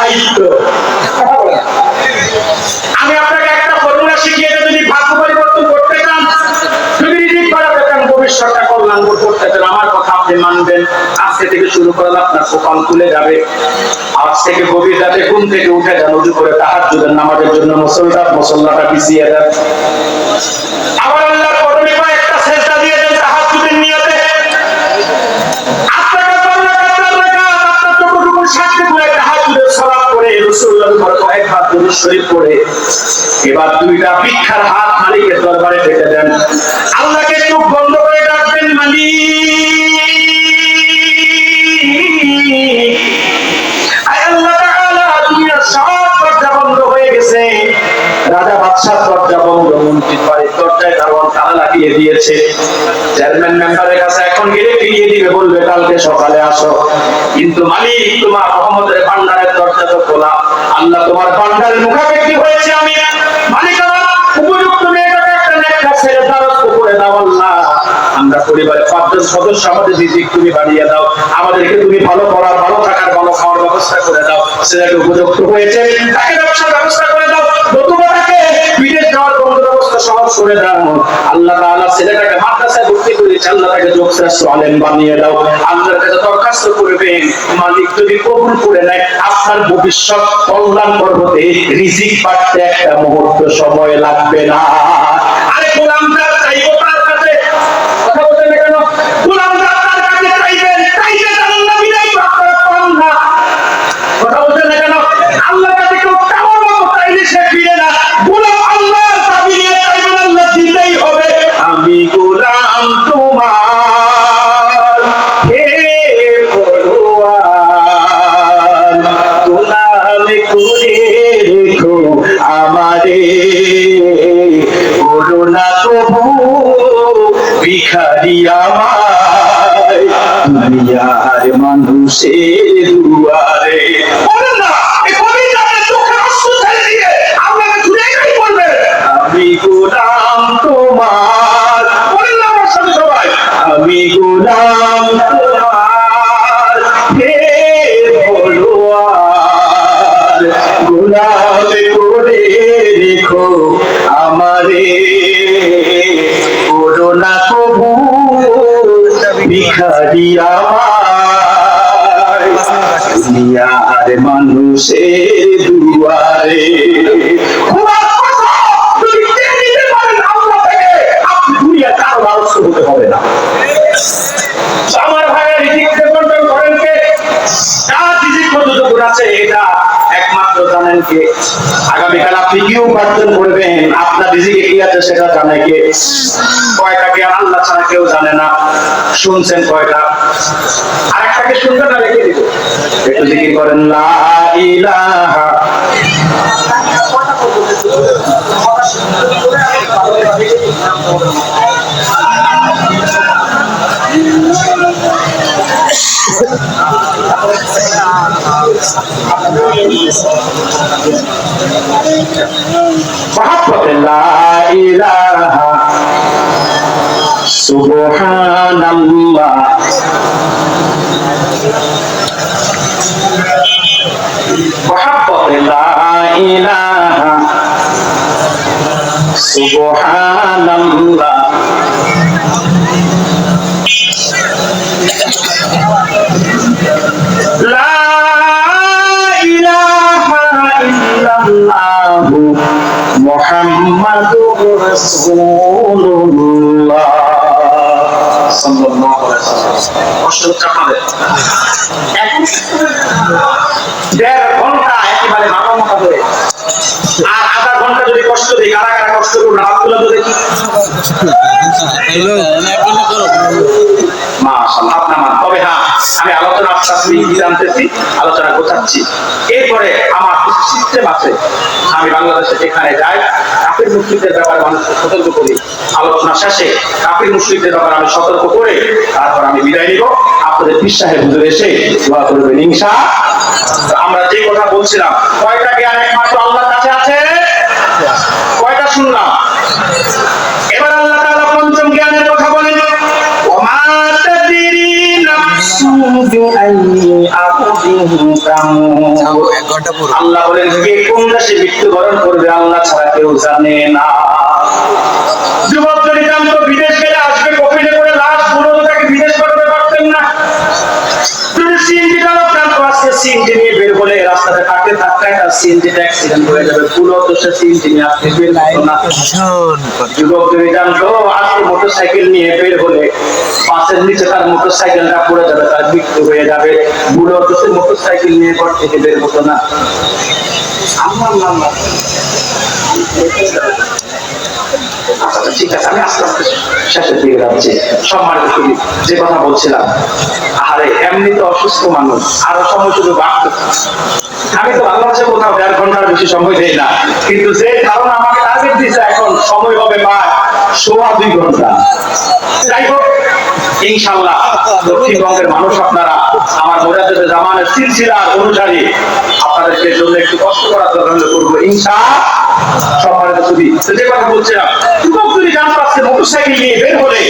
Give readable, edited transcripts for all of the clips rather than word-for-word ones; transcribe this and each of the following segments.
দায়িত্ব। আমি আপনাকে একটা ফর্মুলা শিখিয়ে দেব, যদি ভাগ্য পরিবর্তন করতে চান, যদি রিজিক বাড়াতে চান, ভবিষ্যৎটা কল্যাণ করতে চান, আমার কথা আপনি মানবেন। আজকে থেকে শুরু করেন, আপনার কপাল খুলে যাবে। আজ থেকে গভীর রাতে ঘুম থেকে উঠে যান, উজু করে তাহাজ্জুদের নামাজের জন্য মুসল্লাটা বিছিয়ে দেন। আবার আল্লাহর কদমে কয়েকটা সেজদা দিয়ে দেন তাহাজ্জুদের নিয়তে। আপনার যতটুকু সাথে করে তাহাজ্জুদের সালাত করে রাসূলুল্লাহর উপর কয়েকবার দুরূদ শরীফ পড়ে এবার দুইটা ভিক্ষার হাত মালিকের দরবারে রেখে দেন। আল্লাহকে চোখ বন্ধ করে ডাকবেন, মালিক আল্লাহ তাআলা, দুনিয়ার সব দরজা বন্ধ হয়ে গেছে, রাজা বাদশাহ দরজা বন্ধ, মন্ত্রী বাড়ির দরজায় দারোয়ান তালা লাগিয়ে দিয়েছে। চেয়ারম্যান মেম্বারের কাছে এখন গেলে ফিরিয়ে দিবে, বলবে কালকে সকালে আসো। কিন্তু মালিক, তোমার রহমতের ভান্ডারের দরজা তো খোলা। আল্লাহ, তোমার ভান্ডারের মুখাপেক্ষি হয়েছে আমি। মালিক, আমার উপযুক্ত মেয়েটাকে একটা নেকড়া ছেড়ে দারত করে দাও আল্লাহ। আমরা পরিবারের 5 জন সদস্য, আমাদের রিজিক তুমি বাড়িয়ে দাও, আমাদেরকে তুমি ভালো করার, ভালো থাকার, ভালো খাওয়ার ব্যবস্থা করে দাও। ছেলেটা উপযুক্ত হয়েছে, তাকে ব্যবসার ব্যবস্থা করে দাও, নতুবা তাকে বিদেশ যাওয়ার ব্যবস্থা সহজ করে দাও। আল্লাহ তাআলা ছেলেটাকে মাদ্রাসায় ভর্তি করেছে, আল্লাহ তাকে যোগশ্রেষ্ঠ আলেম বানিয়ে দাও। আল্লাহর কাছে দরখাস্ত করবেন, মালিক যদি কবুল করে নেয়, আপনার ভবিষ্যৎ কল্যাণ করতে রিজিক বাড়তে একটা মুহূর্ত সময় লাগবে না। আরে গোলামরা চাইবো তার কাছে, কথা বলছেন না কেন? গোলামরা তার কাছে চাইবেন, চাইবে আল্লাহ বিনাই আপনারা পান না। কথা বলছেন না কেন? আল্লাহর কাছে কেউ চাওয়ার মতো চাইলে সে ফিরে না। গোলাম আল্লাহর দাবি নিয়ে চাইবেন, আল্লাহ দিতেই হবে। আমি গোলাম তোমার, হে পরওয়ার, গোলাম করে রেখো আমারে, বলো না তবু ভিখারি আমায় দুনিয়ার মানুষের দুয়ারে। বলেন না, এই কবিতাটা চোখে অশ্রু ছেড়ে দিয়ে আপনাকে ঘুরে গিয়ে বলবেন, আমি গোলাম তোমার। বলেন না আমার সাথে সবাই, আমি গোলাম তোমার, হে পরওয়ার, গোলাম করে রেখো আমারে, বলো না কবু ভিখারি আমায় দুনিয়ার মানুষের দুয়ারে। আপনি দুনিয়া কারো লালস্য হতে হবে না। আমার ভাইয়ের রিজিক বন্টন করেন কে? যার রিজিক কতটুকু আছে এটা একমাত্র জানেন কে? আগামীকাল আপনি কি উপার্জন করবেন, আপনার রিজিকে কি আছে সেটা জানে কে? কয়টা কি আল্লাহ ছাড়া কেউ জানে না। শুনছেন কয়টা? আরেকটাকে শুনবেন না, রেখে দিব। একটু জিকির করেন, লা ইলাহা লা ইলাহা সুবহানাল্লাহ লা ইলাহা সুবহানাল্লাহ লা ইলাহা ইল্লাল্লাহু মুহাম্মাদুর রাসূলুল্লাহ সাল্লাল্লাহু আলাইহি ওয়াসাল্লাম। কষ্ট চাপাবে এখন 1.5 ঘন্টা একেবারে মাথা ধরে, আর আধা ঘন্টা যদি কষ্ট দিই, কারা কারা কষ্ট করুন হাতগুলো তো দেখি। মাশাআল্লাহ, আপনার মান। তবে হ্যাঁ, আমি আলোচনা জানতেছি, আলোচনা গোছাচ্ছি। এরপরে আমার সিস্টেম আছে, আমি বাংলাদেশে যেখানে যাই কাফির মুশরিকদের ব্যাপারে মানুষকে সতর্ক করি। আলোচনা শেষে কাফির মুশরিকদের ব্যাপারে আমি সতর্ক করে তারপর আমি বিদায় নিব। আপনাদের পীর সাহেব হুজুর এসে দোয়া করবেন ইনশাআল্লাহ। আমরা যে কথা বলছিলাম, কয়টা জ্ঞান একমাত্র আল্লাহর কাছে আছে? কয়টা শুনলাম? এবার আল্লাহ তাআলা পঞ্চম জ্ঞানের কথা বলেন, ওয়া মা তাদরি নাফসুন আল্লাহ বলেন কে কোন দেশে মৃত্যুবরণ করবে আল্লাহ ছাড়া কেউ জানে না। যুবক যদি জানতো বিদেশ গেলে আসবে কফিনে করে লাশ পুরো তাকে বিদেশ পাঠাতে পারতেন না। যদি সিএনজি চালক জানতো আজকে সিএনজি নিয়ে বের হলে রাস্তাতে কাটে ধাক্কায় তার সিএনজিটা অ্যাক্সিডেন্ট হয়ে যাবে, পুরো তো সে সিএনজি নিয়ে আসতে বের হতো না। যুবক যদি জানতো আজকে মোটরসাইকেল নিয়ে বের হলে পাশের নিচে তার মোটরসাইকেলটা পড়ে যাবে, তার মৃত্যু হয়ে যাবে, পুরো তো সে মোটরসাইকেল নিয়ে ঘর থেকে বের হতো না। আচ্ছা ঠিক আছে, আমি আস্তে আস্তে শেষের দিকে যাচ্ছি। সম্মানিত সুধী, যে কথা বলছিলাম, আরে এমনি তো অসুস্থ মানুষ, আরো সময় শুধু বাড়তে। আমি তো বাংলাদেশে কোথাও 1.5 ঘন্টার বেশি সময় দেই না, কিন্তু যে কারণ আমাকে টার্গেট দিচ্ছে এখন সময় হবে প্রায় 2.25 ঘন্টা। যাই হোক, ইনশাআল্লাহ দক্ষিণবঙ্গের মানুষ আপনারা আমার মোজাদ্দেদে জামানের সিলসিলার অনুসারী, আপনাদেরকে জন্য একটু কষ্ট করার দরকার করবো ইনশাআল্লাহ। সম্মানিত সুধী, যে কথা বলছিলাম, যুবক যদি জানতো আজকে মোটরসাইকেল নিয়ে বের হলে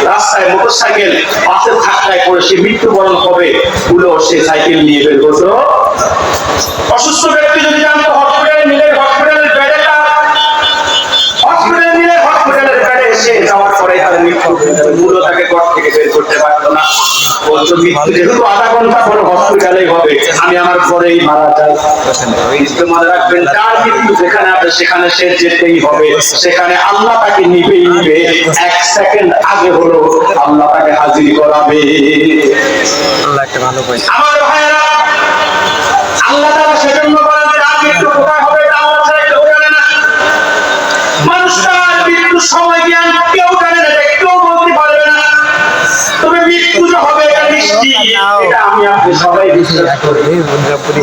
রাস্তায় মোটরসাইকেল বাসের ধাক্কায় পড়ে সে মৃত্যুবরণ হবে, পুরো সে সাইকেল নিয়ে বের হতো। অসুস্থ ব্যক্তি যদি জানতো হসপিটালে নিলে হসপিটালের বেডে এসে যাওয়ার পরে তার মৃত্যু মূল তাকে ঘর থেকে বের করতে পারতো না, বলতো মৃত্যু যেহেতু 1/2 ঘন্টা পরে হসপিটালেই হবে, আমি আমার ঘরেই মারা যাই। কিন্তু মনে রাখবেন, তার মৃত্যু যেখানে আছে সেখানে সে যেতেই হবে, সেখানে আল্লাহ তাকে নিবেই নিবে। 1 সেকেন্ড আগে হলো আল্লাহ তাকে হাজির করাবে। আমার ভাইয়েরা, আল্লাহ তাআলা সেজন্য বলেন যে তার মৃত্যু কোথায় হবে তা আল্লাহ ছাড়া কেউ জানে না। মানুষ তার মৃত্যুর সময় জ্ঞান কেউ জানে না, কেউ বলতে পারবে না। তবে মৃত্যু যে হবে এটা নিশ্চিত, এটা আমি আপনি সবাই বিশ্বাস করি।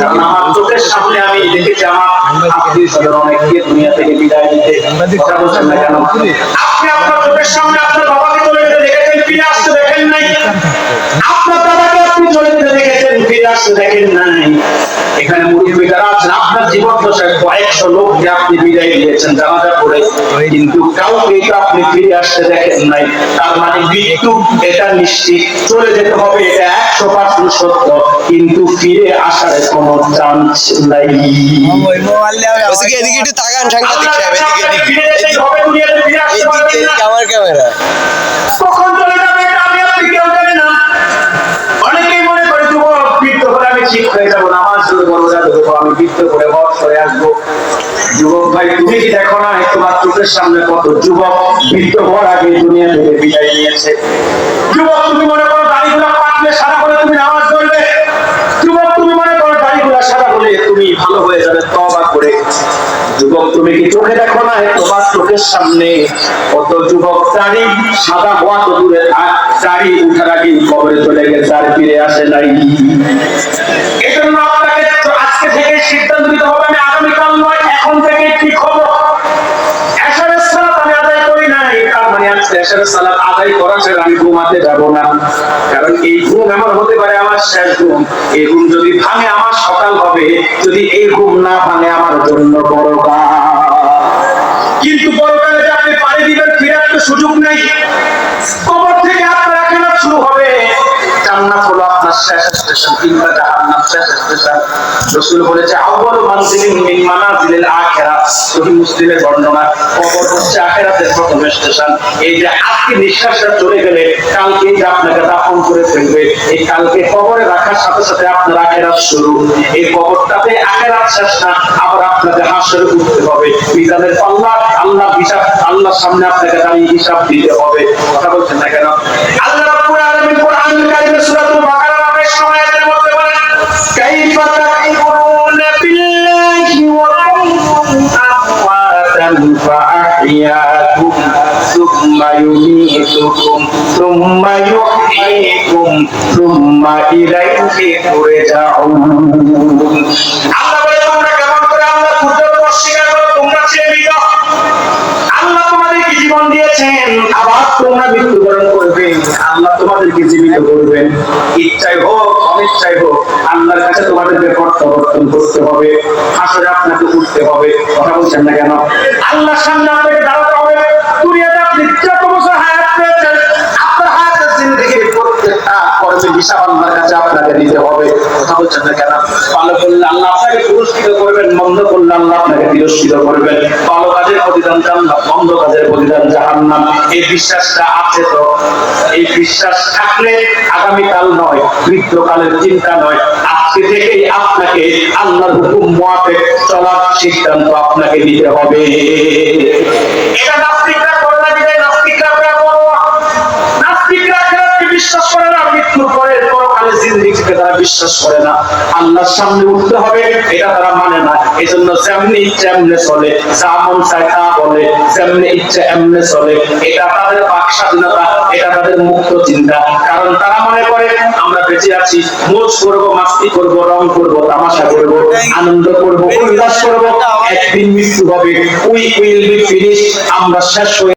কারণ আমার চোখের সামনে আমি দেখেছি আমার আত্মীয়স্বজন অনেককে দুনিয়া থেকে বিদায় নিতে। কথা বলছেন না কেন? আপনি আপনার চোখের সামনে আপনার বাবাকে চলে যেতে দেখেছেন, ফিরে আসতে দেখেন নাই। আপনার দাদাকে আপনি চলে যেতে দেখেছেন, ফিরে আসতে দেখেন নাই। এখানে মুরব্বী যারা আছেন, আপনার জীবন দশায় কয়েকশো লোককে আপনি বিদায় দিয়েছেন জানাজা করে, কিন্তু কাউকে আপনি ফিরে আসতে দেখেন নাই। তার মানে মৃত্যু এটা নিশ্চিত, চলে যেতে হবে এটা 100% সত্য, কিন্তু ফিরে আসার কোনো চান্স নাই। এদিকে একটু তাকান সাংবাদিক সাহেব, এদিকে আমার ক্যামেরা কখন চলে যাবে এটা আমি আপনি কেউ জানি না। অনেকেই মনে করে যুবক বৃদ্ধ করে আমি ঠিক হয়ে যাবো, নামাজ শুরু করবো, আমি বৃদ্ধ করে বৎ হয়ে আসবো। যুবক ভাই, তুমি কি দেখো না তোমার চোখের সামনে কত যুবক বৃদ্ধ হওয়ার আগে দুনিয়া থেকে বিদায় নিয়েছে? যুবক, তুমি মনে করো দাড়িগুলো পাকলে সাদা হলে তুমি নামাজ পড়বে? যুবক, তুমি মনে করো দাড়িগুলো সাদা হলে তুমি ভালো হয়ে যাবে তওবা করে? যুবক, তুমি কি চোখে দেখো না তোমার চোখের সামনে কত যুবক দাড়ি সাদা হওয়া তো দূরে থাক, দাড়ি উঠার আগে কবরে চলে গেছে আর ফিরে আসে নাই। এজন্য আপনাকে আজকে থেকে সিদ্ধান্ত নিতে হবে, আমি আগামীকাল নয় এখন থেকে ঠিক হবো। এশারের সালাত আমি আদায় করি নাই, তার মানে আজকে এশারের সালাত আদায় করা ছাড়া আমি ঘুমাতে যাব না। কারণ এই ঘুম এমন হতে পারে আমার শেষ ঘুম। এই ঘুম যদি ভাঙে আমার সকাল হবে, যদি এই ঘুম না ভাঙে আমার জন্য পরকাল। কিন্তু পরকালে যে আপনি পাড়ি দিবেন ফিরে আসতে সুযোগ নেই। কবর থেকে আপনার আখিরাত শুরু হবে। জান্নাত হলো আপনার শেষ স্টেশন, কিংবা জাহান্নাম শেষ স্টেশন। রাসূল বলেছে আউয়ালু মানজিলিন মিন মানাজিলিল আখিরাহ। সহিহ মুসলিমের বর্ণনা, কবর হচ্ছে আখিরাতের প্রথম স্টেশন। এই যে আজকে নিঃশ্বাসটা চলে গেলে কালকে যে আপনাকে দাফন করে ফেলবে, এই কালকে কবরে রাখার সাথে সাথে আপনার আখিরাত শুরু। এই কবরটাতে আখিরাত শেষ না, আবার আপনাকে হাসরে উঠতে হবে। মিজানের পাল্লা আল্লাহ হিসাব, আল্লাহর সামনে আপনাকে দাঁড়িয়ে হিসাব দিতে হবে। কথা বলছেন না কেন? আল্লাহ রাব্বুল আলামিন কোরআনুল কারীমে সূরাতুল বাকারার 28 আয়াতের মধ্যে বলেন, কাইফা তাকফুরুনা বিল্লাহি ওয়া কুনতুম আমওয়াতান ফাআহইয়াকুম সুম্মা ইউমীতুকুম সুম্মা ইউহয়ীকুম সুম্মা ইলাইহি তুরজাউন। আল্লাহ বলে, তোমরা কেমন করে আল্লাহর কুদরত অস্বীকার করো? তোমরা ছেড়ে দিও। আল্লাহ তোমাদেরকে জীবন দিয়েছেন, আবার তোমরা মৃত্যুবরণ করবে। আল্লাহ তোমাদেরকে জীবিত করবেন, ইচ্ছায় হোক অনিচ্ছায় হোক আল্লাহর কাছে তোমাদেরকে প্রত্যাবর্তন করতে হবে। হাসরে আপনাকে উঠতে হবে। কথা বলছেন না কেন? আল্লাহর সামনে আপনাকে দাঁড়াতে হবে। দুনিয়াতে আপনি যত বছর হায়াত পেয়েছেন, আপনার হায়াতের জিন্দেগির প্রত্যেকটা আগামী হিসাব আল্লাহর কাছে আপনাকে দিতে হবে। কথা বলছেন না কেন? ভালো করলে আল্লাহ আপনাকে পুরস্কৃত করবেন, মন্দ করলে আল্লাহ আপনাকে তিরস্কৃত করবেন। ভালো কাজের প্রতিদান জান্নাত, মন্দ কাজের প্রতিদান জাহান্নাম। এই বিশ্বাসটা আছে তো? এই বিশ্বাস থাকলে আগামীকাল নয়, মৃত্যুকালের চিন্তা নয়, আজকে থেকেই আপনাকে আল্লাহর হুকুম মোয়াফেক চলার সিদ্ধান্ত আপনাকে নিতে হবে। এটা নাস্তিকরা করে না, যেটা নাস্তিকরা নাস্তিকরা আখিরাতকে বিশ্বাস করে না, মৃত্যুর পরে পরকালে জিন্দেগিকে তারা বিশ্বাস করে না, আল্লাহর সামনে উঠতে হবে এটা তারা মানে না। এজন্য যেমনি ইচ্ছা এমনি চলে, যা মন চায় তা বলে, যেমনি ইচ্ছা এমনি চলে। এটা তাদের বাক স্বাধীনতা, এটা তাদের মুক্ত চিন্তা। কারণ তারা মনে করে আমরা বেঁচে আছি, মোজ করব, মাস্তি করব, রং করব, তামাশা করব, আনন্দ করব, উল্লাস করব, একদিন মৃত্যু হবে, উই উইল বি ফিনিশ, আমরা শেষ হয়ে